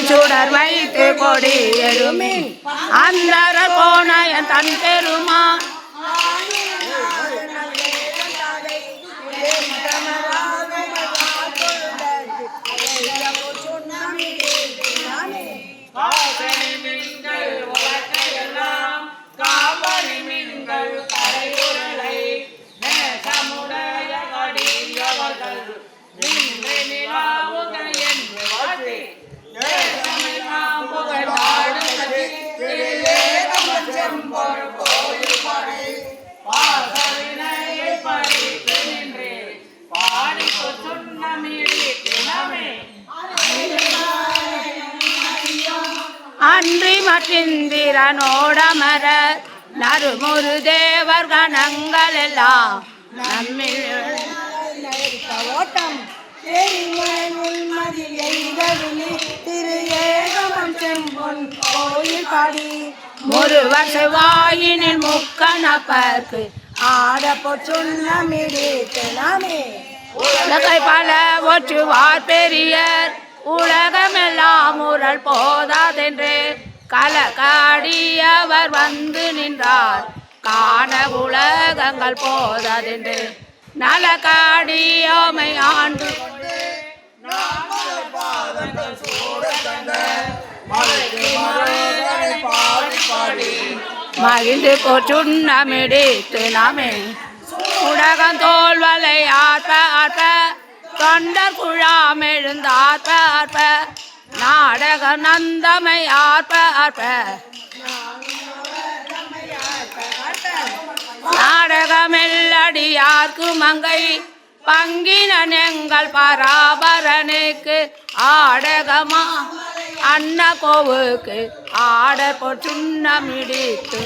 சுடர் வைத்து கொடி எருமின் அந்தர கோணையன் தன் பெருமா அன்றி மற்றிந்திரனோடமர நறுமுரு தேவர் கணங்கள் எல்லாம் நம்மில் ஓட்டம் திரு ஏகமம் செம்பொன் கோயில் பாடி முருவர் செவ்வாயினில் முக்கணப்பர்க்கு ஆடப்போ சொன்னமிடித்தனமே உலகை பல ஒற்றுவார் பெரியர் உலகமெல்லாம் முரல் போதாதென்று கலகாடி அவர் வந்து நின்றார் காண உலகங்கள் போதாதென்று நலகாடியோமை ஆண்டு மகிழ்ந்து போச்சுன்னமிடித்து நாமே உலகம் தோல்வலை ஆற்ப ஆற்ப தொண்டர் குழாம் எழுந்தாற்ப ஆற்ப நாடக நந்தமை ஆற்ப ஆற்ப நாடகமெல்லடியார்க்கு மங்கை பங்கினன் எங்கள் பராபரனுக்கு ஆடகமா அன்ன கோவுக்கு ஆடர் போச்சுன்னமிடித்து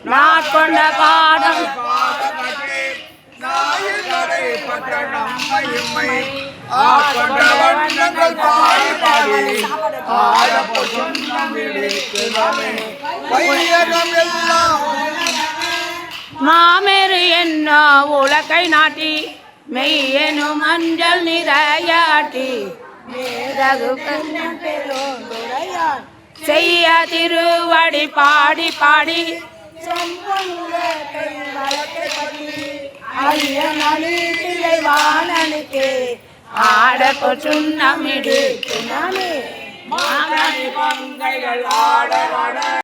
நாட்கொண்ட பாடம் மாமேறு என்ன உலகை நாட்டி மெய்யெனும் மஞ்சள் நிறையாட்டி செய்ய திருவடி பாடி பாடி ஆடப்போ சுண்ணமிடு